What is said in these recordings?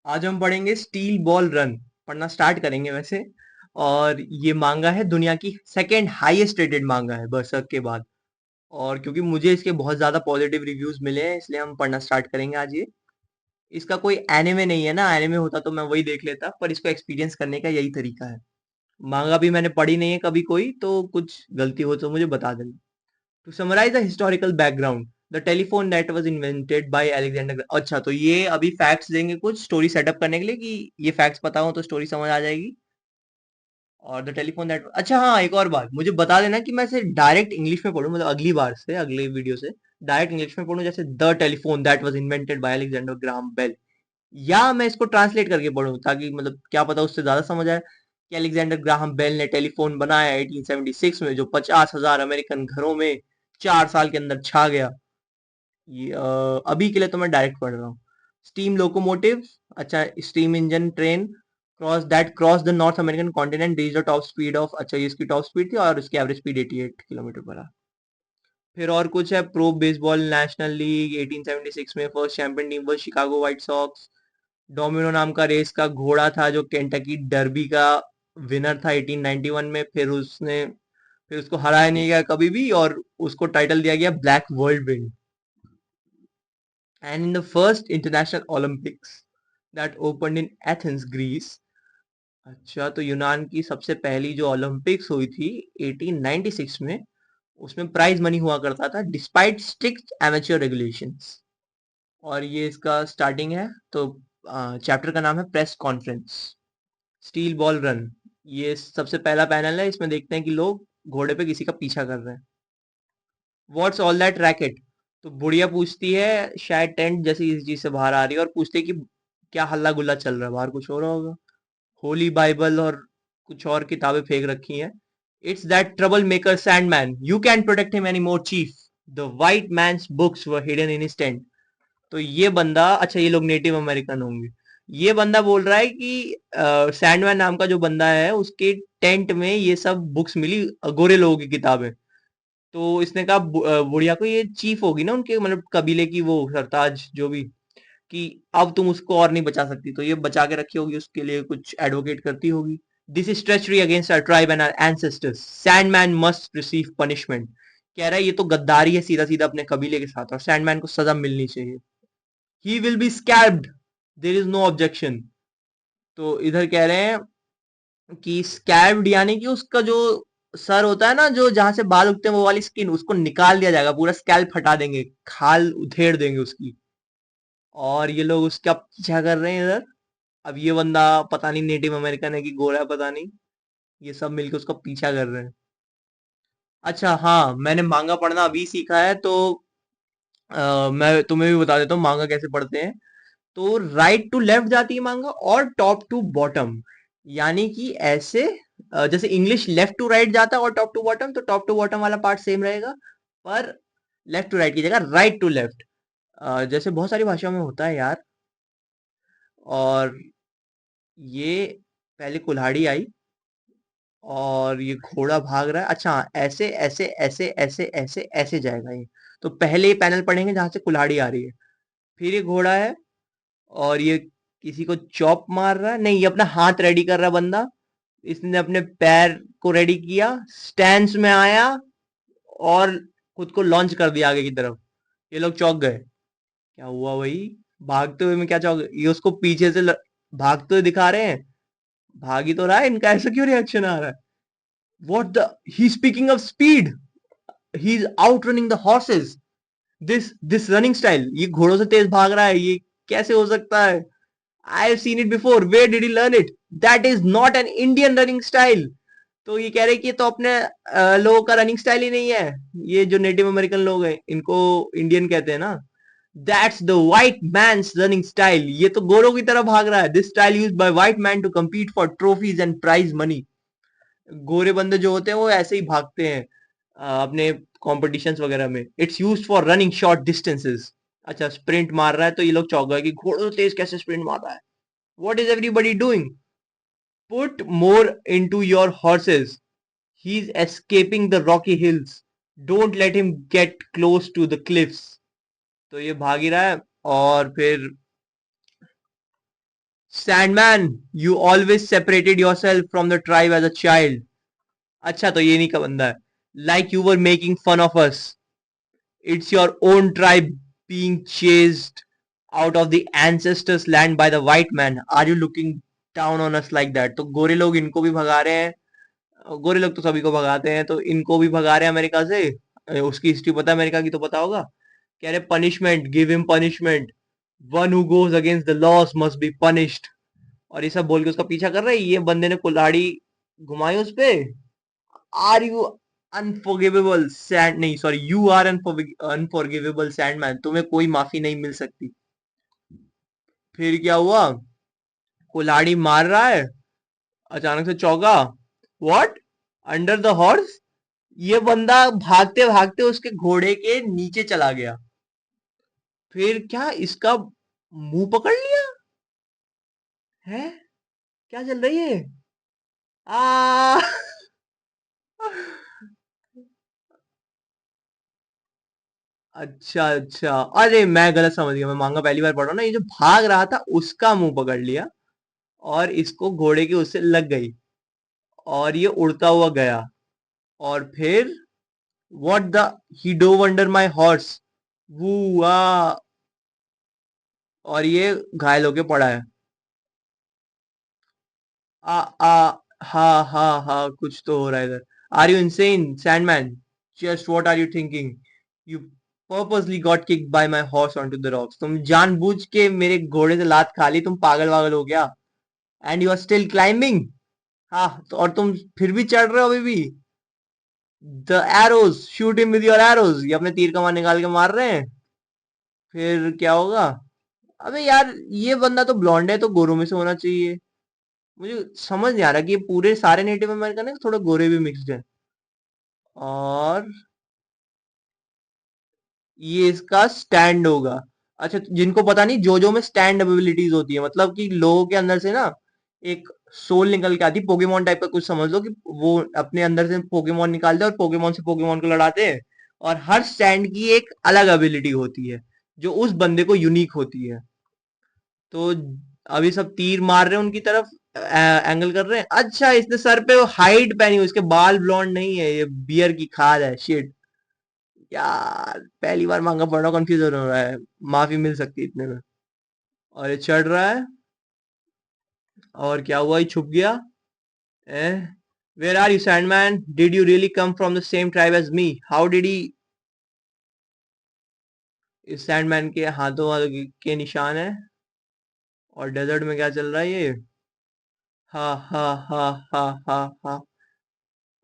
आज हम पढ़ेंगे स्टील बॉल रन। पढ़ना स्टार्ट करेंगे वैसे। और ये मांगा है, दुनिया की सेकेंड हाईएस्ट रेटेड मांगा है बरसक के बाद। और क्योंकि मुझे इसके बहुत ज्यादा पॉजिटिव रिव्यूज मिले हैं, इसलिए हम पढ़ना स्टार्ट करेंगे आज ये। इसका कोई एनिमे नहीं है ना, एनिमे होता तो मैं वही देख लेता, पर इसको एक्सपीरियंस करने का यही तरीका है। मांगा भी मैंने पढ़ी नहीं है कभी कोई, तो कुछ गलती हो तो मुझे बता देना। To summarise the historical background, the telephone net was invented by Alexander. अच्छा, तो ये अभी फैक्ट्स देंगे कुछ स्टोरी सेटअप करने के लिए, कि ये फैक्ट्स पता हो तो स्टोरी समझ आ जाएगी। और द टेलीफोन नेट, अच्छा हाँ, एक और बात मुझे बता देना कि मैं इसे डायरेक्ट इंग्लिश में पढ़ूं, मतलब अगली बार से, अगले वीडियो से डायरेक्ट इंग्लिश में पढ़ूं, जैसे the telephone that was invented by Alexander Graham Bell. या मैं इसको ट्रांसलेट करके पढूं, ताकि मतलब क्या पता उससे ज्यादा समझ आए कि अलेक्जेंडर ग्राहम बेल ने टेलीफोन बनाया 1876 में, जो 50,000 अमेरिकन घरों में 4 साल के अंदर छा गया। ये अभी के लिए तो मैं डायरेक्ट पढ़ रहा हूँ। स्टीम लोकोमोटिव, अच्छा, steam engine train cross the north American continent, reach the top speed of, अच्छा ये इसकी टॉप स्पीड थी और इसकी average speed 88 kilometre per hour. फिर और कुछ है, प्रो बेसबॉल नेशनल लीग 1876 में फर्स्ट चैंपियन टीम वो शिकागो व्हाइट सॉक्स। डोमिनो नाम का रेस का घोड़ा था जो केंटकी डर्बी का विनर था 1891 में। फिर उसको हराया नहीं गया कभी भी, और उसको टाइटल दिया गया black world wind. And in the first international Olympics that open in Athens Greece, अच्छा तो यूनान की सबसे पहली जो ओलंपिक्स हुई थी 1896 में, उसमें प्राइज मनी हुआ करता था डिस्पाइट स्ट्रिक्ट एमेच्योर रेगुलेशंस। और ये इसका स्टार्टिंग है, तो चैप्टर का नाम है press conference. Steel ball run, ये सबसे पहला पैनल है, इसमें देखते हैं कि लोग घोड़े पे किसी का पीछा कर रहे हैं। व्हाट्स ऑल दैट रैकेट, तो बुढ़िया पूछती है, शायद टेंट जैसी इस चीज से बाहर आ रही है, और पूछती है कि क्या हल्ला गुल्ला चल रहा है बाहर, कुछ हो रहा होगा। होली बाइबल और कुछ और किताबें फेंक रखी हैं। It's that troublemaker Sandman, you can protect him anymore chief, the white man's books were hidden in his tent. तो ये बंदा, अच्छा ये लोग नेटिव अमेरिकन होंगे। ये बंदा बोल रहा है कि सैंडमैन नाम का जो बंदा है, उसके टेंट में ये सब बुक्स मिली, गोरे लोगों की किताबें। तो इसने कहा बुढ़िया को, ये चीफ होगी ना उनके, मतलब कबीले की, वो सरताज जो भी, कि अब तुम उसको और नहीं बचा सकती, तो ये बचा के रखी होगी, उसके लिए कुछ एडवोकेट करती होगी। This is treachery against our tribe and our ancestors, Sandman must receive punishment. कह रहा है ये तो गद्दारी है सीधा सीधा अपने कबीले के साथ, और सैंडमैन को सजा मिलनी चाहिए। He will be stabbed, there is no objection. तो इधर कह रहे हैं कि स्कैब्ड यानी कि उसका जो सर होता है ना, जो जहां से बाल उगते हैं, वो वाली स्किन, उसको निकाल दिया जाएगा, पूरा स्कैल्प हटा देंगे, खाल उधेड़ देंगे उसकी। और ये लोग उसका पीछा कर रहे हैं इधर। अब ये बंदा पता नहीं नेटिव अमेरिकन है कि गोरा है, पता नहीं। ये सब मिलके उसका पीछा कर रहे हैं। अच्छा हाँ, मैंने मांगा पढ़ना अभी सीखा है, तो मैं तुम्हें भी बता देता हूँ मांगा कैसे पढ़ते हैं। तो राइट टू लेफ्ट जाती है मांगा, और टॉप टू बॉटम, यानी कि ऐसे, जैसे इंग्लिश लेफ्ट टू राइट जाता है और टॉप टू बॉटम, तो टॉप टू बॉटम वाला पार्ट सेम रहेगा, पर लेफ्ट टू राइट की जगह राइट टू लेफ्ट, जैसे बहुत सारी भाषाओं में होता है यार। और ये पहले कुल्हाड़ी आई, और ये घोड़ा भाग रहा है, अच्छा हाँ, ऐसे ऐसे ऐसे ऐसे ऐसे ऐसे जाएगा ये। तो पहले ये पैनल पढ़ेंगे जहां से कुल्हाड़ी आ रही है। फिर ये घोड़ा है, और ये किसी को चॉप मार रहा है, नहीं ये अपना हाथ रेडी कर रहा है बंदा। इसने अपने पैर को रेडी किया, स्टैंस में आया, और खुद को लॉन्च कर दिया आगे की तरफ। ये लोग चौंक गए, क्या हुआ भाई, भागते हुए में क्या चौंक गए? ये उसको पीछे से भागते हुए दिखा रहे हैं, भाग ही तो रहा है, इनका ऐसा क्यों रिएक्शन आ रहा है? What the, he speaking of speed, he is out running the horses, this running style, ये घोड़ों से तेज भाग रहा है, ये कैसे हो सकता है? I have seen it before, where did he learn it? That is not an Indian running style. तो ये कह रहे हैं कि ये तो अपने लोगों का रनिंग स्टाइल ही नहीं है। ये जो नेटिव अमेरिकन लोग हैं, इनको इंडियन कहते हैं ना। That's the white man's running style, ये तो गोरों की तरह भाग रहा है। This style used by white man to compete for trophies and prize money. गोरे बंदे जो होते हैं वो ऐसे ही भागते हैं अपने कॉम्पिटिशन्स वगैरह में। It's used for running short distances. अच्छा, स्प्रिंट मार रहा है, तो ये लोग चौंक गए कि घोड़ों से तेज कैसे स्प्रिंट मार रहा है। What is everybody doing? Put more into your horses, he is escaping the rocky hills, don't let him get close to the cliffs. तो ये भाग ही रहा है, और फिर Sandman, you always separated yourself from the tribe as a child. अच्छा, तो ये नहीं का बंदा है। Like you were making fun of us. It's your own tribe being chased out of the ancestors' land by the white man. Are you looking down on us like that? तो गोरे लोग इनको भी भगा रहे हैं। गोरे लोग तो सभी को भगाते हैं, तो इनको भी भगा रहे हैं अमेरिका से। उसकी हिस्ट्री पता है अमेरिका की, तो पता होगा। कह रहे punishment, give him punishment, one who goes against the loss must be punished. और ये सब बोल के उसका पीछा कर रहे हैं। ये बंदे ने कुल्हाड़ी घुमाई उस पे। आर यू अनफॉरगिवेबल सैंड, नहीं sorry, you are unforgivable Sandman, तुम्हें कोई माफी नहीं मिल सकती। फिर क्या हुआ? कुल्हाड़ी मार रहा है, अचानक से चौका। व्हाट? Under the horse? ये बंदा भागते भागते उसके घोड़े के नीचे चला गया। फिर क्या इसका मुंह पकड़ लिया है? क्या चल रही है? आ अच्छा अच्छा, अरे मैं गलत समझ गया, मैं मांगा पहली बार पढ़ रहा हूँ ना। ये जो भाग रहा था उसका मुंह पकड़ लिया, और इसको घोड़े की उससे लग गई, और ये उड़ता हुआ गया। और फिर what the, he dove under my horse, वो और ये घायल होके पड़ा है। आ आ हा हा हा, कुछ तो हो रहा है इधर। Are you insane Sandman? Just what are you thinking? You purposely got kicked by my horse onto the rocks. तुम जानबूझ के मेरे घोड़े से लात खा ली, तुम पागल वागल हो गया। And you are still climbing. हाँ, तो और तुम फिर भी चढ़ रहे हो अभी भी। The arrows, shoot him with your arrows, ये अपने तीर कमान निकाल के मार रहे हैं। फिर क्या होगा? अबे यार, ये बंदा तो ब्लॉन्ड है, तो गोरों में से होना चाहिए। मुझे समझ नहीं आ रहा कि ये पूरे सारे नेटिव अमेरिकन है, थोड़े गोरे भी मिक्स्ड है। और ये इसका स्टैंड होगा। अच्छा, तो जिनको पता नहीं, जोजो में स्टैंड एबिलिटीज होती है, मतलब कि लोगों के अंदर से ना एक सोल निकल के आती है, पोकेमोन टाइप का कुछ समझ लो, कि वो अपने अंदर से पोकेमोन निकालते हैं और पोकेमोन से पोकेमोन को लड़ाते हैं। और हर स्टैंड की एक अलग एबिलिटी होती है, जो उस बंदे को यूनिक होती है। तो अभी सब तीर मार रहे हैं उनकी तरफ, एंगल कर रहे हैं। अच्छा, इसने सर पे हाइड पहनी हुई, इसके बाल ब्लॉन्ड नहीं है, ये बियर की खाल है। शिट यार, पहली बार मांगा पड़ रहा, कंफ्यूजन हो रहा है। माफी मिल सकती है इतने में। और ये चढ़ रहा है, और क्या हुआ, ये छुप गया। Ah, where are you Sandman? Did you really come from the same tribe as me? How did he? इस सैंडमैन के हाथों वालों के निशान है। और डेजर्ट में क्या चल रहा है ये? हा हा हा हा हा हा।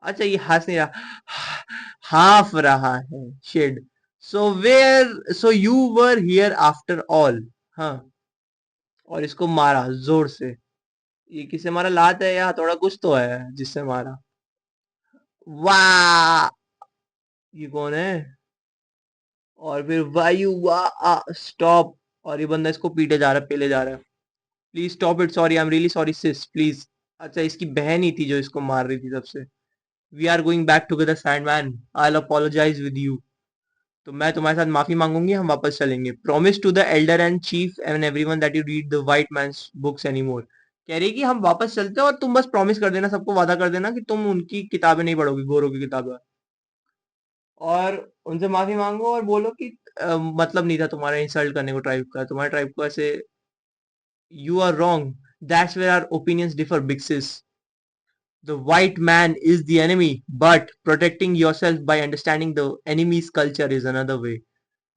अच्छा, ये हंस नहीं रहा, हाफ रहा है। शेड। So you were here after all. हाँ, और इसको मारा जोर से। ये किसे मारा, लात है या थोड़ा कुछ तो है जिससे मारा। वाह, ये कौन है? और फिर वायु वाह स्टॉप। और ये बंदा इसको पीटे जा रहा है, पेले जा रहा है। Please stop it, sorry, I am really sorry sis, please. अच्छा, इसकी बहन ही थी जो इसको मार रही थी सबसे। We are going back together Sandman, I will apologise with you. तो मैं तुम्हारे साथ माफी मांगूंगी, हम वापस चलेंगे। Promise to the elder and chief and everyone that you read the white man's books anymore. कह रही कि हम वापस चलते हैं, और तुम बस प्रॉमिस कर देना, सबको वादा कर देना कि तुम उनकी किताबें नहीं पढ़ोगी, गोरों की किताबें। और उनसे माफी मांगो और बोलो कि मतलब नहीं था तुम्हारा इंसल्ट करने को ट्राइब का, तुम्हारे ट्राइब को ऐसे। You are wrong, that's where our opinions differ, big sis. The white man is the enemy, but protecting yourself by understanding the enemy's culture is another way.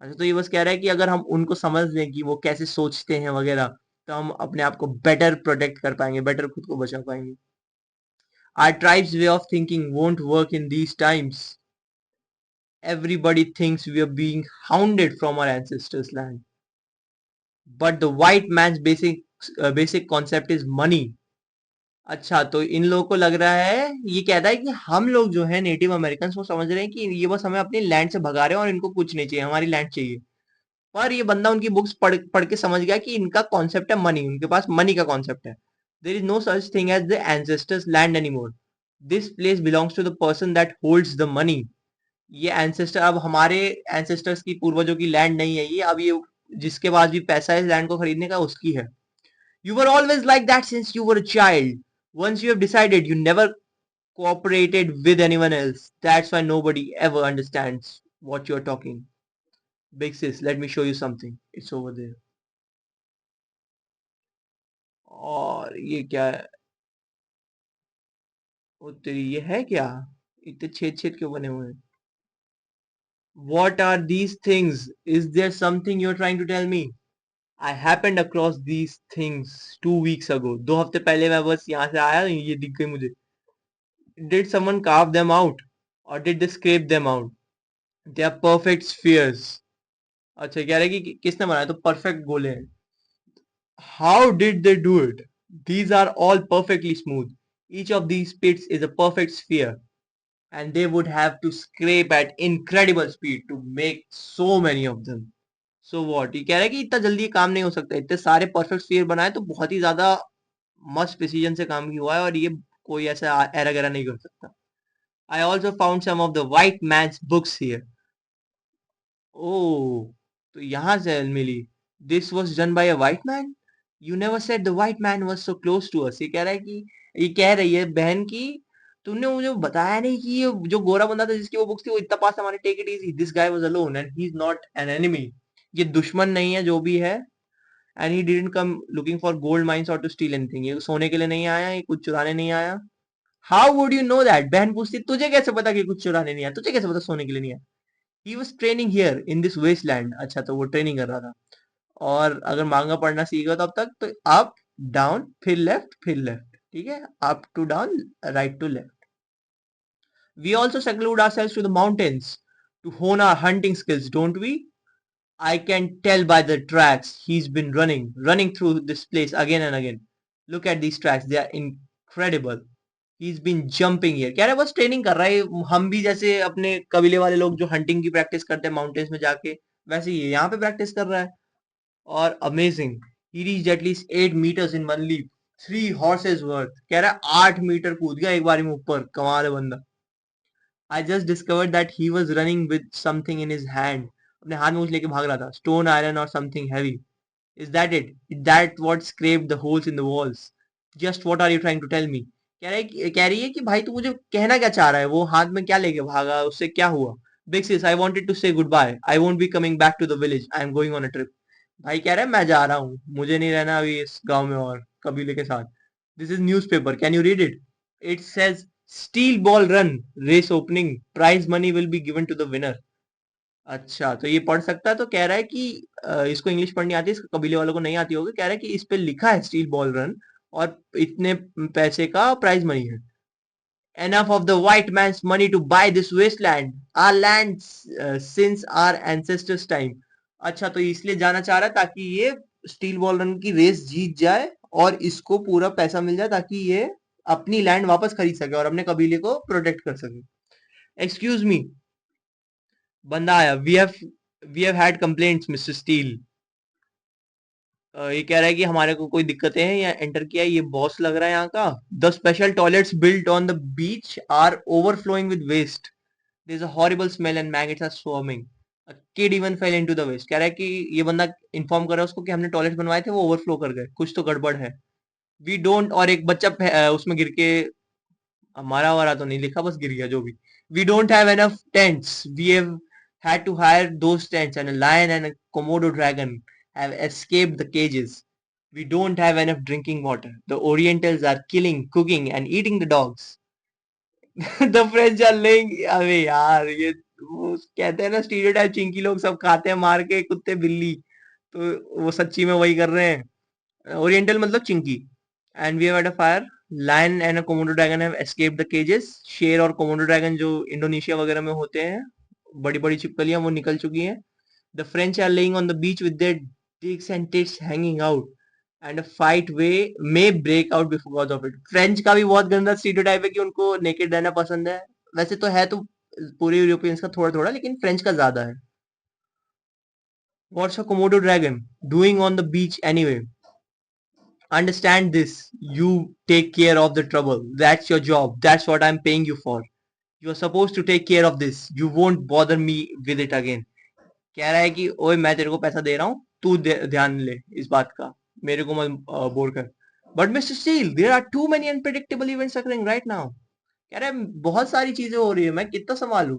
अच्छा, तो ये बस कह रहा है कि अगर हम उनको समझ लें कि वो कैसे सोचते हैं वगैरह, तो हम अपने आप को बेटर प्रोटेक्ट कर पाएंगे, बेटर खुद को बचा पाएंगे। Our tribe's way of thinking won't work in these times. Everybody thinks we are being hounded from our ancestors' land. But the white man's basic concept is money. अच्छा, तो इन लोगों को लग रहा है, ये कहता है कि हम लोग जो है नेटिव अमेरिकन, वो समझ रहे हैं कि ये बस हमें अपनी लैंड से भगा रहे हैं, और इनको कुछ नहीं चाहिए, हमारी लैंड चाहिए। पर ये बंदा उनकी बुक्स पढ़ पढ़ के समझ गया कि इनका कॉन्सेप्ट है मनी, उनके पास मनी का कॉन्सेप्ट है। There is no such thing as the ancestors land anymore. This place belongs to the person that holds the money. ये एंसेस्टर, अब हमारे एंसेस्टर्स की, पूर्वजों की लैंड नहीं है ये, अब ये जिसके पास भी पैसा है इस लैंड को खरीदने का, उसकी है। You were always like that since you were a child. Once you have decided, you never cooperated with anyone else. That's why nobody ever understands what you're talking. Big sis, let me show you something. It's over there. और ये क्या है? ओ तेरी, ये है क्या? इतने छेद छेद क्यों बने हुए हैं? What are these things? Is there something you're trying to tell me? I happened across these things 2 weeks ago. 2 हफ्ते पहले मैं बस यहाँ से आया, ये दिख गई मुझे. Did someone carve them out? Or did they scrape them out? They are perfect spheres. अच्छा, कह रहे हैं कि किसने बनाया? तो perfect गोले हैं. How did they do it? These are all perfectly smooth. Each of these pits is a perfect sphere, and they would have to scrape at incredible speed to make so many of them. So what? ये कह रहा है कि इतना जल्दी काम नहीं हो सकता. इतने सारे परफेक्ट स्फीयर बनाए तो बहुत ही ज्यादा मस्त प्रिसीजन से काम हुआ है, और ये कोई ऐसा एरर गैरर नहीं कर सकता. I also found some of the white man's books here. Oh, तो यहाँ से मिली. This was done by a white man? You never said the white man was so close to us. ये कह रहा है कि ये कह रही है बहन की तुमने मुझे बताया नहीं कि ये जो गोरा बंदा था जिसकी वो बुक्स थी वो इतना पास हमारे. Take it easy, this guy was alone and he is not an enemy. ये दुश्मन नहीं है जो भी है. And he didn't come looking for gold mines और टू स्टील एनीथिंग. ये सोने के लिए नहीं आया, ये कुछ चुराने नहीं आया. How would you know that? बहन पूछती तुझे कैसे पता कि कुछ चुराने नहीं आया? तुझे कैसे पता सोने के लिए नहीं आया? He was training here in this wasteland. अच्छा, तो वो ट्रेनिंग कर रहा था. और अगर मांगा पढ़ना सीख गया तब तक तो अप डाउन फिर लेफ्ट फिर लेफ्ट. ठीक है, up to down, right to left. We also seclude ourselves to the mountains to hone our hunting skills, don't we? I can tell by the tracks he's been running through this place again and again. Look at these tracks, they are incredible. He's been jumping here. कह रहा है बस training कर रहा है. हम भी जैसे अपने कबीले वाले लोग जो हंटिंग की प्रैक्टिस करते हैं माउंटेन्स में जाके, वैसे ये यहाँ पे प्रैक्टिस कर रहा है. और amazing, he reached at least 8 meters in one leap. 3 horses worth. कह रहा है 8 मीटर कूद गया एक बारी में ऊपर. कमाल है बंदा. I just discovered that he was running with something in his hand. अपने हाथ में कुछ लेके भाग रहा था. Stone, iron or something heavy. Is that it? Is that what scraped the holes in the walls? Just what are you trying to tell me? कह रही है कि भाई तू मुझे कहना क्या चाह रहा है? वो हाथ में क्या लेके भागा? उससे क्या हुआ? Big sis, I wanted to say goodbye. I won't be coming back to the village. I am going on a trip. भाई कह रहा है मैं जा रहा हूँ, मुझे नहीं रहना अभी इस गांव में और कबीले के साथ. This is newspaper. Can you read it? It says Steel Ball Run race opening. Prize money will be given to the winner. अच्छा, तो ये पढ़ सकता है. तो कह रहा है कि इसको इंग्लिश पढ़नी आती है, इसको कबीले वालों को नहीं आती होगी. कह रहा है कि इस पे लिखा है स्टील बॉल रन और इतने पैसे का प्राइज मनी है. Enough of the white man's money to buy this wasteland, our land since our ancestors' time. अच्छा, तो इसलिए जाना चाह रहा है ताकि ये स्टील बॉल रन की रेस जीत जाए और इसको पूरा पैसा मिल जाए ताकि ये अपनी लैंड वापस खरीद सके और अपने कबीले को प्रोटेक्ट कर सके. एक्सक्यूज मी, बंदा आया. We have had complaints Mister Steel. ये कह रहा है कि हमारे को कोई दिक्कतें हैं या एंटर किया है. ये बॉस लग रहा है यहाँ का. The special toilets built on the beach are overflowing with waste. There is a horrible smell and maggots are swarming. A kid even fell into the waste. कह रहा है कि ये बंदा इन्फॉर्म कर रहा है उसको कि हमने टॉयलेट बनवाए थे, वो ओवरफ्लो कर गए, कुछ तो गड़बड़ है. We don't. और एक बच्चा उसमें गिर के हमारा वाला तो नहीं लिखा, बस गिर गया जो भी. We don't have enough tents. We have had to hire those tents, and a lion and a Komodo dragon have escaped the cages. We don't have enough drinking water. The Orientals are killing, cooking, and eating the dogs. The French are laying. अबे यार, ये वो कहते हैं ना stereotype, Chinki लोग सब खाते हैं मार के कुत्ते बिल्ली, तो वो सच्ची में वही कर रहे हैं. ओरिएंटल मतलब chinky. And we have had a fire. Lion and a Komodo dragon have escaped the cages. शेर और कोमोडो ड्रैगन जो इंडोनेशिया वगैरह में होते हैं, बड़ी बड़ी छिपकलियां, वो निकल चुकी हैं. The French are laying on the beach with their dicks and tits hanging out, and a fight way may break out because of it. French का भी बहुत गंदा स्टीरियोटाइप है कि उनको नेकेड रहना पसंद है. वैसे तो है तो पूरे यूरोपियंस का थोड़ा थोड़ा, लेकिन फ्रेंच का ज्यादा है. What's a Komodo dragon doing on the beach anyway? Understand this. You take care of the trouble. That's your job. That's what I'm paying you for. You're supposed to take care of this. You won't bother me with it again. कह रहा है कि ओए मैं तेरे को पैसा दे रहा हूँ, तू ध्यान ले इस बात का. मेरे को मत बोर कर। But Mister Steel, there are too many unpredictable events occurring right now. कह रहा है बहुत सारी चीजें हो रही है, मैं कितना संभालूं।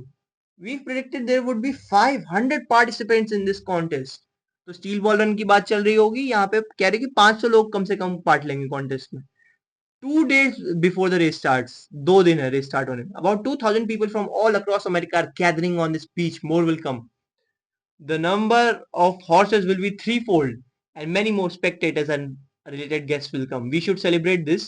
We predicted there would be 500 participants in this contest. तो स्टील बॉल रन की बात चल रही होगी, यहाँ पे कह रहे कि 500 लोग कम से कम पार्ट लेंगे कॉन्टेस्ट में। 2 days before the race starts, 2 दिन है रेस स्टार्ट होने में, about 2000 people from all across America are gathering on this beach. More will come. The number of horses will be threefold, and many more spectators and related guests will come. We should celebrate this,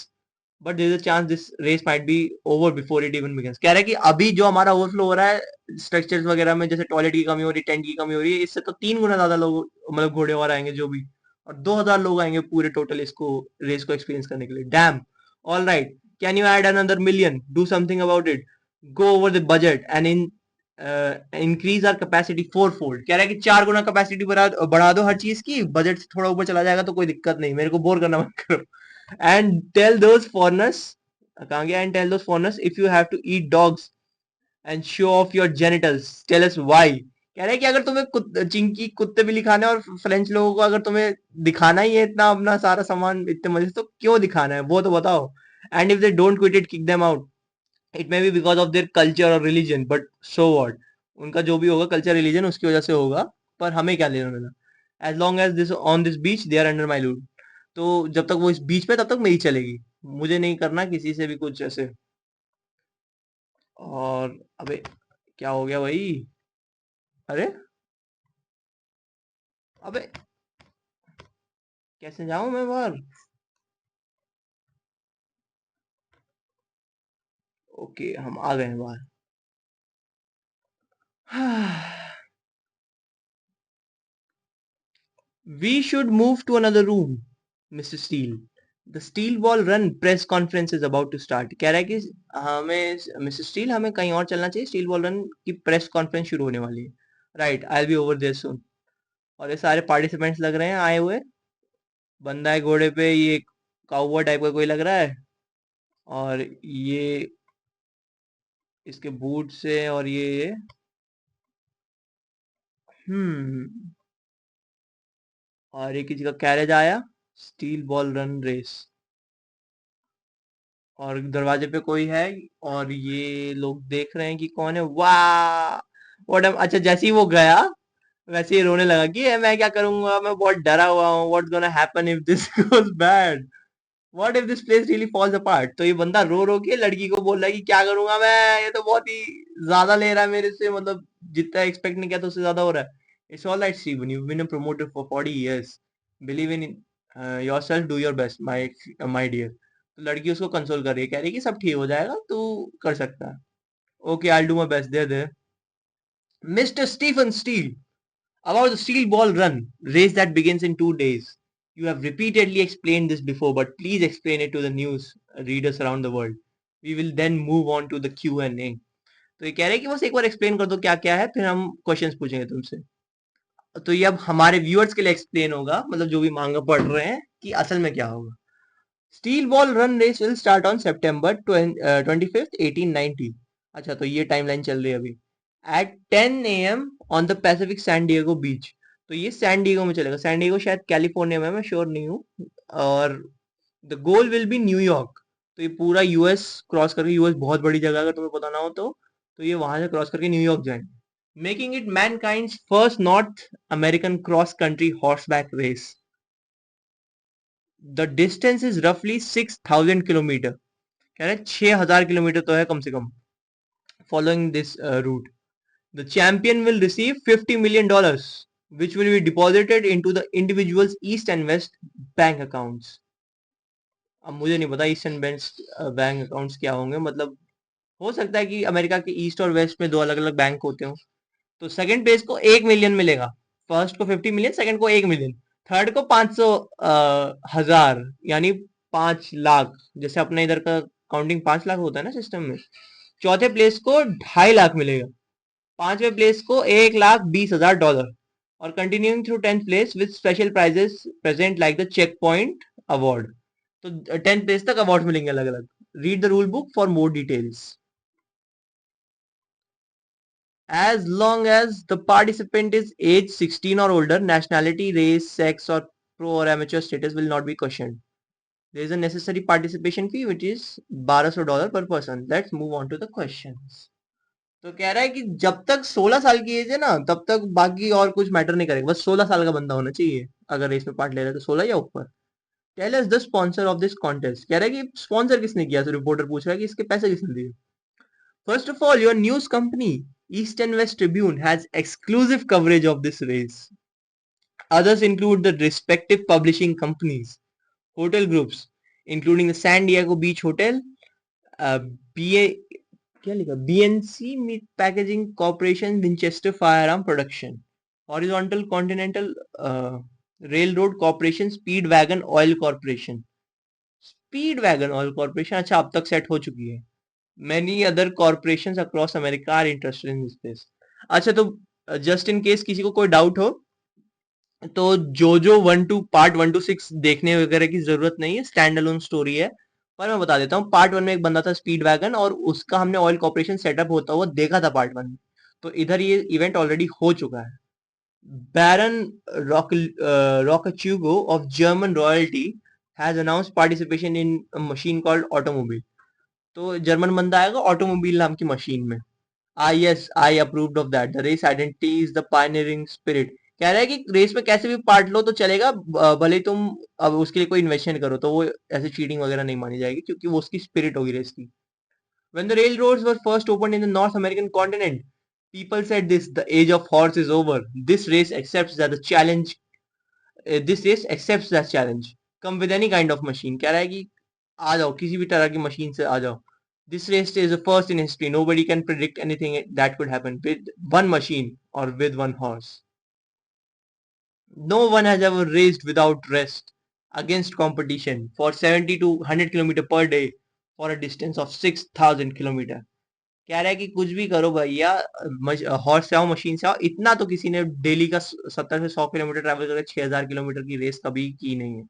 but there is a chance this race might be over before it even begins. कह रहा है कि अभी जो हमारा overflow हो रहा है स्ट्रक्चर्स वगैरह में, जैसे टॉयलेट की कमी हो रही है, टेंट की कमी हो रही है, इससे तो 3 गुना ज्यादा लोग, मतलब घोड़े और आएंगे जो भी, और 2000 लोग आएंगे पूरे टोटल इसको, रेस को एक्सपीरियंस करने के लिए। Damn. All right, can you add another million, do something about it, go over the budget and increase our capacity 4-fold। कह रहा है कि 4 गुना कैपेसिटी बढ़ा दो हर चीज की, बजट थोड़ा ऊपर चला जाएगा तो कोई दिक्कत नहीं, मेरे को बोर करना मत करो। एंड टेल दोज फॉरनर्स, कहाँ गया, and tell those foreigners if you have to eat dogs and show off your genitals tell us why. कह रहा है कि अगर तुम्हें चिंकी कुत्ते भी दिखाना है, और फ्रेंच लोगों को अगर तुम्हें दिखाना ही है इतना अपना सारा सामान इतने मजे से, तो क्यों दिखाना है वो तो बताओ। And if they don't quit it, kick them out. It may be because of their culture और रिलीजन, बट सो व्हाट, उनका जो भी होगा कल्चर रिलीजन उसकी वजह से होगा, पर हमें क्या लेना देना। As long as this on this beach they are under my rule. तो जब तक वो इस बीच पे, तब तक मेरी चलेगी, मुझे नहीं करना किसी से भी कुछ ऐसे। और अबे क्या हो गया भाई, अरे अबे कैसे जाऊं मैं बाहर। ओके हम आ गए हैं बाहर। We should move to another room, Mr. Steele. The Steel Ball Run press conference is about to start. कह रहा है कि हमें, मिस्टर स्टील, हमें कहीं और चलना चाहिए, स्टील बॉल रन की प्रेस कॉन्फ्रेंस शुरू होने वाली है। Right, I be over there soon. और ये सारे पार्टिसिपेंट्स लग रहे हैं आए हुए। बंदा है घोड़े पे, ये काउबॉय टाइप का कोई लग रहा है, और ये इसके बूट्स है, और ये हम्म और ये किसी का कैरेज आया, स्टील बॉल रन रेस। और दरवाजे पे कोई है, और ये लोग देख रहे हैं कि कौन है। वाह व्हाट, अच्छा जैसे ही वो गया वैसे ही रोने लगा कि "ए, मैं क्या करूंगा, मैं बहुत डरा हुआ हूँ, what's gonna happen if this goes bad, what if this place really falls apart". तो ये बंदा रो रो के लड़की को बोल रहा है कि क्या करूंगा मैं, ये तो बहुत ही ज्यादा ले रहा है मेरे से, मतलब जितना एक्सपेक्ट नहीं किया था उससे ज्यादा हो रहा है। It's all right Steven, you been promoted for 40 years, believe in yourself, do your best my my dear. तो लड़की उसको कंसोल कर रही है, कह रही है कि सब ठीक हो जाएगा, तू कर सकता है। Okay I will do my best, there Mister Stephen Steel, about the steel ball run race that begins in 2 days. You have repeatedly explained this before, but please explain it to the news readers around the world. We will then move on to the Q&A. तो ये कह रहे हैं कि बस एक बार explain कर दो क्या क्या है, फिर हम क्वेश्चंस पूछेंगे तुमसे। तो ये अब हमारे व्यूअर्स के लिए एक्सप्लेन होगा, मतलब जो भी मांगा पढ़ रहे हैं कि असल में क्या होगा। Steel ball Run race will start on September 25th 1890। अच्छा तो ये टाइमलाइन चल रही है अभी। At 10 AM on the Pacific San Diego beach. तो ये सैन डिएगो में चलेगा, सैन डिएगो शायद कैलिफोर्निया में है, मैं श्योर नहीं हूँ। और the goal will be New York. तो ये पूरा यूएस क्रॉस करके, यूएस बहुत बड़ी जगह अगर तुम्हें पता ना हो तो ये वहां से क्रॉस करके न्यूयॉर्क जाएंगे, making it mankind's first North American cross country horseback race. The distance is रफली 6000 किलोमीटर। कह रहे 6000 किलोमीटर तो है कम से कम। Following this route, the champion will receive $50 million, which will be deposited into the individual's east and west bank accounts. अब मुझे नहीं पता east and West Bank accounts क्या होंगे, मतलब हो सकता है कि अमेरिका के ईस्ट और वेस्ट में दो अलग अलग बैंक होते हो। तो सेकंड पेज को 1 मिलियन मिलेगा, फर्स्ट को 50 मिलियन, सेकंड को 1 मिलियन, थर्ड को 500 हजार, यानी 5 लाख, जैसे अपने इधर का काउंटिंग 5 लाख होता है ना सिस्टम में। चौथे प्लेस को 2.5 लाख मिलेगा, पांचवें प्लेस को $1,20,000, और continuing through 10th place with special prizes present like the checkpoint award. तो 10th प्लेस तक अवार्ड मिलेंगे अलग अलग। Read the rule book for more details. As long as the participant is age 16 or older, nationality, race, sex, or pro or amateur status will not be questioned. There is a necessary participation fee which is $1200 per person. Let's move on to the questions. तो कह रहा है कि जब तक 16 साल की as है ना तब तक बाकी और कुछ मैटर नहीं करेगा, बस 16 साल का बंदा होना चाहिए अगर रेस में पार्ट ले रहा है तो 16 या ऊपर. Tell us the sponsor of this contest. कह रहा है कि स्पॉन्सर किसने किया, तो रिपोर्टर पूछ रहा है कि इसके पैसे किसने दिए. First of all, your news company East and West Tribune has exclusive coverage of this race. Others include the respective publishing companies, hotel groups, including the San Diego Beach Hotel, uh, BA, क्या लिखा, BNC Meat Packaging Corporation, Winchester Firearm Production, Horizontal Continental Railroad Corporation, Speedwagon Oil Corporation. Speedwagon Oil Corporation अच्छा अब तक set हो चुकी है. Many other corporations across America are interested in this space. अच्छा तो जस्ट इन केस किसी को कोई डाउट हो तो जो 1 to 6 देखने वगैरह की जरूरत नहीं है, स्टैंड अलोन स्टोरी है. पर मैं बता देता हूँ, पार्ट 1 में एक बंदा था स्पीड वैगन और उसका हमने ऑयल कॉर्पोरेशन सेटअप होता हुआ देखा था पार्ट 1 में. तो इधर ये इवेंट ऑलरेडी हो चुका है. Baron Rockchugo of German royalty has announce participation in machine called automobile. तो जर्मन बंदा आएगा ऑटोमोबाइल नाम की मशीन में. yes, I approved of that. The race identity is the pioneering spirit. कह रहा है कि रेस में कैसे भी पार्ट लो तो चलेगा, भले तुम अब उसके लिए कोई इन्वेस्टमेंट करो तो वो ऐसे चीटिंग वगैरह नहीं मानी जाएगी क्योंकि वो उसकी स्पिरिट होगी रेस की. When the railroads were first opened in the North American continent, people said this: the age of horse is over. This race accepts that the challenge. This race accepts that challenge. Come with any kind of machine. कह रहा है कि आ जाओ, किसी भी तरह की machine से आ जाओ. This race is a first in history. Nobody can predict anything that could happen with one machine or with one horse. No one has ever raced without rest against competition for 70 to 100 km per day for a distance of 6,000 km. कह रहा है कि कुछ भी करो भैया, horse से आओ मशीन से आओ, इतना तो किसी ने डेली का 70 से 100 किलोमीटर ट्रैवल करके 6,000 किलोमीटर की रेस कभी की नहीं है.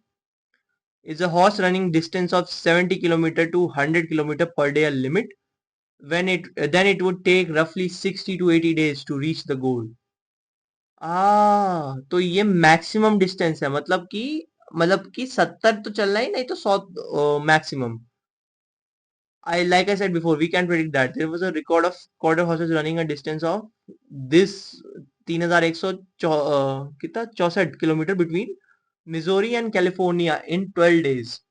Is a horse running distance of 70 km to 100 km per day a limit? When it then it would take roughly 60 to 80 days to reach the goal. तो ये मैक्सिमम डिस्टेंस है, मतलब कि 70 तो चलना ही नहीं तो 100 maximum. I said before, we can predict that there was a record of quarter horses running a distance of this 3,100 कितना 64 kilometre between Missouri and California in 12 days.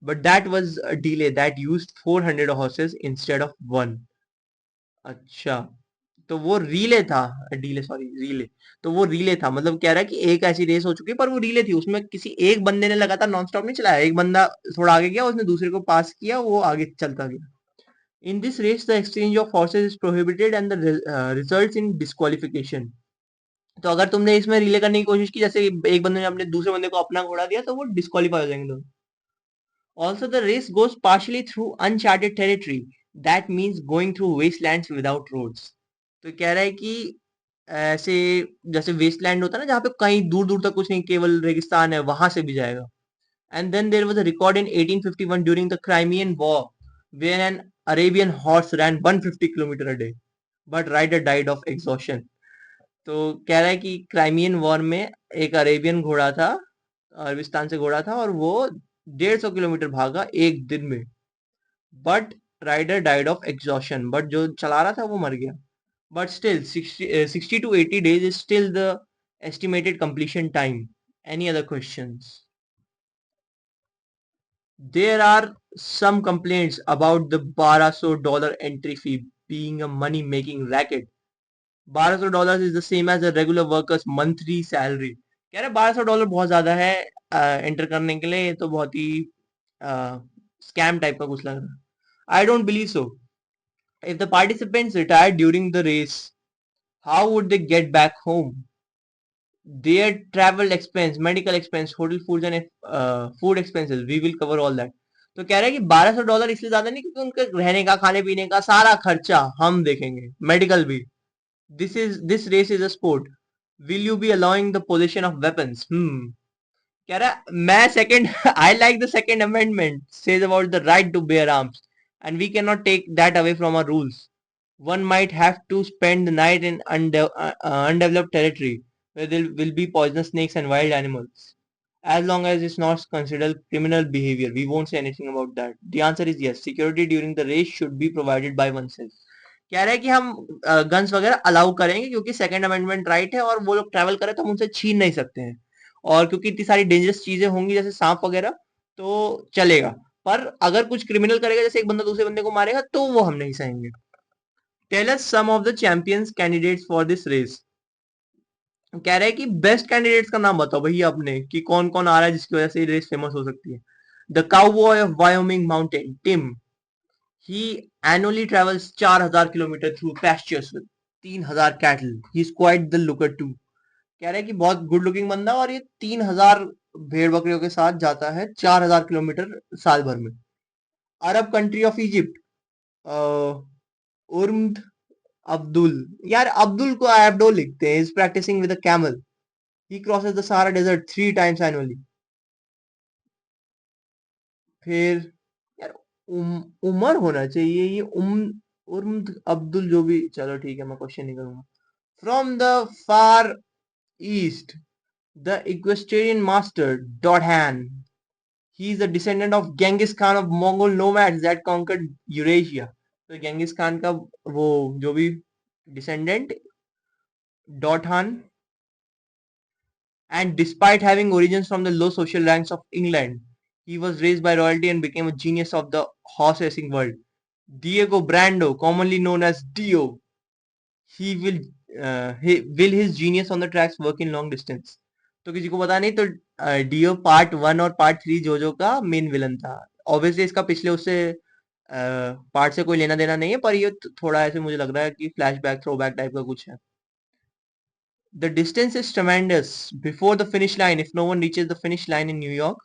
But that was a delay that used 400 horses instead of one. अच्छा, तो वो relay था, delay sorry relay. तो वो relay था, मतलब कह रहा है कि एक ऐसी रेस हो चुकी है पर वो रिले थी, उसमें किसी एक बंदे ने लगातार नॉन स्टॉप नहीं चलाया, एक बंदा थोड़ा आगे गया, उसने दूसरे को पास किया, वो आगे चलता गया. In this race the exchange of forces is prohibited and the results in disqualification. तो अगर तुमने इसमें रिले करने की कोशिश की, जैसे एक बंदे ने अपने दूसरे बंदे को अपना घोड़ा दिया, तो वो डिस्क्वालीफाई हो जाएंगे दोनों. Also, the race goes partially through uncharted territory. That means going through wastelands without roads. तो कह रहा है कि ऐसे जैसे वेस्टलैंड होता है ना जहाँ पे कहीं दूर दूर तक कुछ नहीं, केवल रेगिस्तान है, वहां से भी जाएगा. And then there was a record in 1851 during the Crimean War where an Arabian horse ran 150 km a day, but rider died of exhaustion. तो कह रहा है कि क्राइमियन वॉर में एक अरेबियन घोड़ा था, अरबिस्तान से घोड़ा था, और वो 150 किलोमीटर भागा एक दिन में, but rider died of exhaustion, but जो चला रहा था वो मर गया. But still 60 to 80 days is still the estimated completion time. Any other questions? There are some complaints about the $1,200 entry fee being a money making racket. $1,200 is the same as a regular worker's monthly salary. कह रहे $1,200 बहुत ज्यादा है enter करने के लिए, तो बहुत ही स्कैम टाइप का कुछ लग रहा है. I don't believe so. If the participants retired during the race, how would they get back home? Their travel expense, medical expense, hotel foods and food expenses, we will cover all that. तो कह रहा है कि $1,200 इसलिए ज्यादा नहीं क्योंकि उनके रहने का, खाने पीने का सारा खर्चा हम देखेंगे, मेडिकल भी. This race is a sport. Will you be allowing the possession of weapons? कह रहा है मैं second I like the second amendment says about the right to bear arms and we cannot take that away from our rules. One might have to spend the night in undeveloped territory where there will be poisonous snakes and wild animals. as long as it's not considered criminal behavior, we won't say anything about that. The answer is yes. Security during the race should be provided by oneself. कह रहा है कि हम guns वगैरह allow करेंगे क्योंकि second amendment right है और वो लोग ट्रैवल करें तो हम उनसे छीन नहीं सकते हैं, और क्योंकि इतनी सारी डेंजरस चीजें होंगी जैसे सांप वगैरह तो चलेगा, पर अगर कुछ क्रिमिनल करेगा जैसे एक बंदा दूसरे बंदे को मारेगा तो वो हम नहीं सहेंगे. Tell us some of the champions candidates for this race. कह रहे हैं कि बेस्ट कैंडिडेट्स का नाम बताओ भैया अपने कि कौन कौन आ रहा है जिसकी वजह से ये रेस फेमस हो सकती है. The cowboy of Wyoming mountain Tim, he annually travels 4000 kilometres through pastures with 3000 cattle, he is quite the looker too. कह रहे हैं कि बहुत गुड लुकिंग बंदा और ये 3000 भेड़ बकरियों के साथ जाता है 4000 किलोमीटर साल भर में. अरब कंट्री ऑफ इजिप्ट, उर्मद अब्दुल, यार अब्दुल को अब्दुल लिखते हैं, is practising with a camel. He crosses the Sahara Desert 3 times annually. फिर यार उमर होना चाहिए ये उर्मद अब्दुल जो भी, चलो ठीक है मैं क्वेश्चन नहीं करूंगा. From the far east, the equestrian master डॉटहैन, he is a descendant of Genghis Khan of Mongol nomads that conquered Eurasia. तो गेंगिस खान का वो जो भी descendant डॉटहान, and despite having origins from the low social ranks of England, he was raised by royalty and became a genius of the horse racing world. Diego Brando, commonly known as Dio, will his genius on the tracks work in long distance. तो किसी को पता नहीं तो deo part 1 और part 3 जोजो का main villain था. ऑब्वियसली इसका पिछले उससे पार्ट से कोई लेना देना नहीं है, पर ये थोड़ा ऐसे मुझे लग रहा है कि फ्लैशबैक थ्रोबैक टाइप का कुछ है. The distance is tremendous before the finish line. If no one reaches the finish line in New York,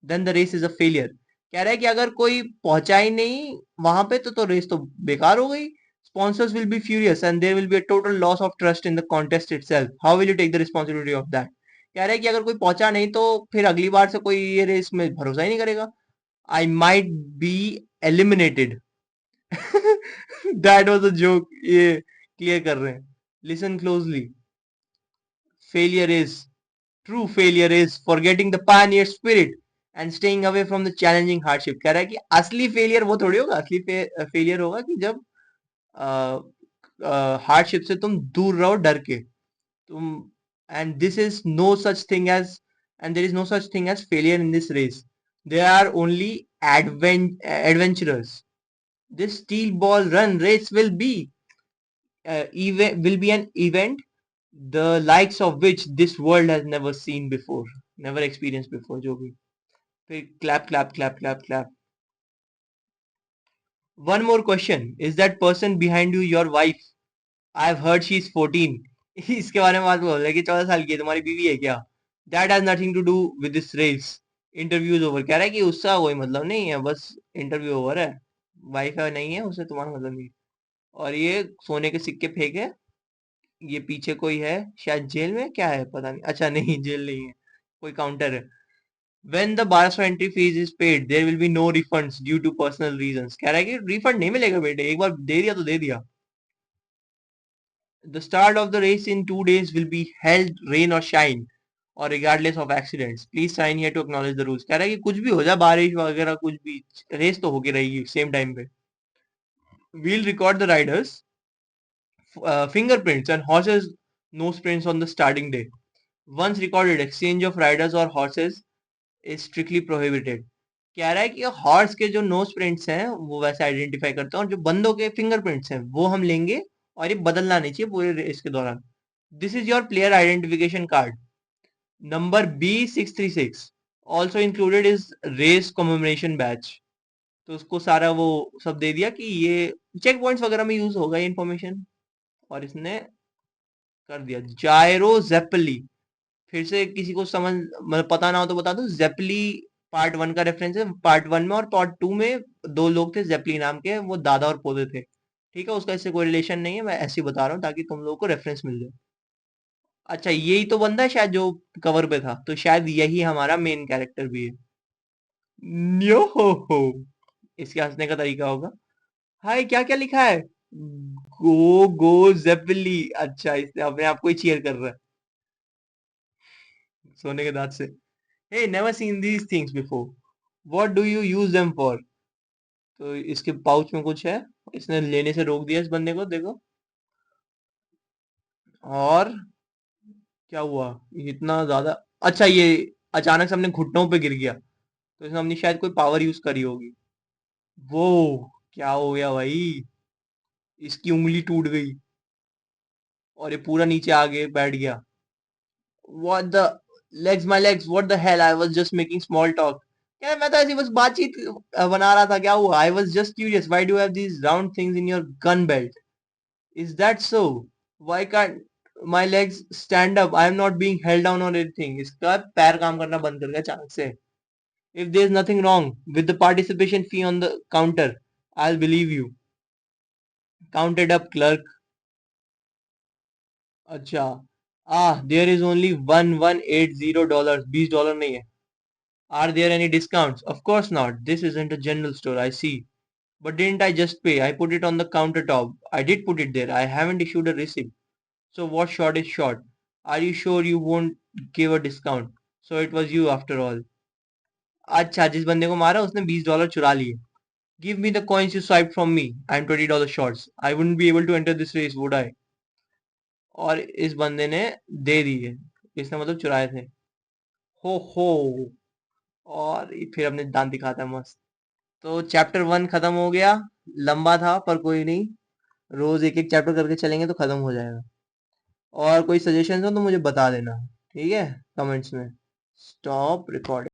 then the race is a failure. कह रहा है कि अगर कोई पहुंचा ही नहीं वहां पे तो रेस तो बेकार हो गई. Sponsors will be furious and there will be a total loss of trust in the contest itself. How will you take the responsibility of that? कह रहा है कि अगर कोई पहुंचा नहीं तो फिर अगली बार से कोई ये रेस में भरोसा ही नहीं करेगा. I might be eliminated. That was a joke. ये क्लियर कर रहे हैं. Listen closely. True failure is forgetting the pioneer spirit and staying away from the challenging hardship. कह रहा है कि असली फेलियर वो थोड़ी होगा, असली फेलियर होगा कि जब हार्डशिप से तुम दूर रहो डर के. तुम and this is no such thing as and there is no such thing as failure in this race. There are only adventurers. This steel ball run race will be an event the likes of which this world has never seen before, never experienced before. जो भी फिर clap clap clap clap clap. One more question. Is that person behind you your wife? I've heard she's 14. इसके बारे में बात बोल रहे हैं कि 14 साल की है, तुम्हारी बीवी है क्या? That has nothing to do with this race. Interview is over. कह रहा है कि उसका कोई मतलब नहीं है, बस इंटरव्यू ओवर है. वाइफ है नहीं है उससे तुम्हारा मतलब नहीं. और ये सोने के सिक्के फेंके. ये पीछे कोई है शायद जेल में, क्या है पता नहीं. अच्छा नहीं जेल नहीं है, कोई काउंटर है. When the 1200 entry fees is paid, there will be no refunds due to personal reasons. कह रहा है कि रिफंड नहीं मिलेगा बेटे, एक बार दे दिया तो दे दिया. The start of the race in 2 days will be held rain or shine or regardless of accidents. Please sign here to acknowledge the rules. कह रहा है कि कुछ भी हो जाए, बारिश वगैरह कुछ भी, रेस तो होके रहेगी सेम टाइम पे. We'll record the riders, fingerprints and horses nose prints on the starting day. Once recorded, exchange of riders or horses is strictly prohibited. कह रहा है कि हॉर्स के जो नोज प्रिंट्स हैं वो वैसे आइडेंटिफाई करते हैं और जो बंदों के फिंगरप्रिंट्स हैं वो हम लेंगे और ये बदलना नहीं चाहिए पूरे रेस के दौरान. This is your player identification card number B636. Also included is race commemoration badge. तो उसको सारा वो सब दे दिया कि ये चेक पॉइंट्स वगैरह में यूज होगा ये इन्फॉर्मेशन, और इसने कर दिया. जायरो जेपली, फिर से किसी को समझ मतलब पता ना हो तो बता दो. जेपली पार्ट 1 का रेफरेंस है. पार्ट 1 में और पार्ट 2 में दो लोग थे जेपली नाम के, वो दादा और पोते थे. ठीक है, उसका इससे कोई रिलेशन नहीं है, मैं ऐसे ही बता रहा हूँ ताकि तुम लोगों को रेफरेंस मिल जाए. अच्छा यही तो बंदा है शायद जो कवर पे था, तो शायद यही हमारा मेन कैरेक्टर भी है. न्यो हो, इसके हंसने का तरीका होगा. हाय क्या क्या लिखा है? गो गो जेपली. अच्छा इसने अपने आप को ही चीयर कर रहा है सोने के दांत से. He never seen these things before, what do you use them for. तो इसके पाउच में कुछ है, इसने लेने से रोक दिया इस बंदे को, देखो। और क्या हुआ, ये इतना ज्यादा, अच्छा ये अचानक से अपने घुटनों पे गिर गया, तो इसने अपनी शायद कोई पावर यूज करी होगी। वो क्या हो गया भाई, इसकी उंगली टूट गई और ये पूरा नीचे आगे बैठ गया। What the legs, my legs, what the hell, I was just making small talk. क्या, मैं तो ऐसी बस बातचीत बना रहा था, क्या हुआ, I was just curious why do you have these round things in your gun belt, is that so, why can't my legs stand up, I am not being held down or anything. इसका पैर काम करना बंद कर गया अचानक से। If there is nothing wrong with the participation fee on the counter, I will believe you, counted up clerk. अच्छा, देयर इज ओनली $1180, $20 नहीं है। Are there any discounts? Of course not. This isn't a general store, I see. But didn't I just pay? I put it on the countertop. I did put it there. I haven't issued a receipt. So what short is short? Are you sure you won't give a discount? So it was you after all. अच्छा, जिस बंदे को मारा उसने $20 चुरा लिए. Give me the coins you swiped from me. I'm $20 shorts. I wouldn't be able to enter this race, would I? और इस बंदे ने दे दिए, इसने मतलब चुराए थे। हो, और ये फिर अपने दांत दिखाता है मस्त। तो चैप्टर 1 खत्म हो गया, लंबा था पर कोई नहीं, रोज एक एक चैप्टर करके चलेंगे तो खत्म हो जाएगा। और कोई सजेशन हो तो मुझे बता देना, ठीक है, कमेंट्स में। Stop recording.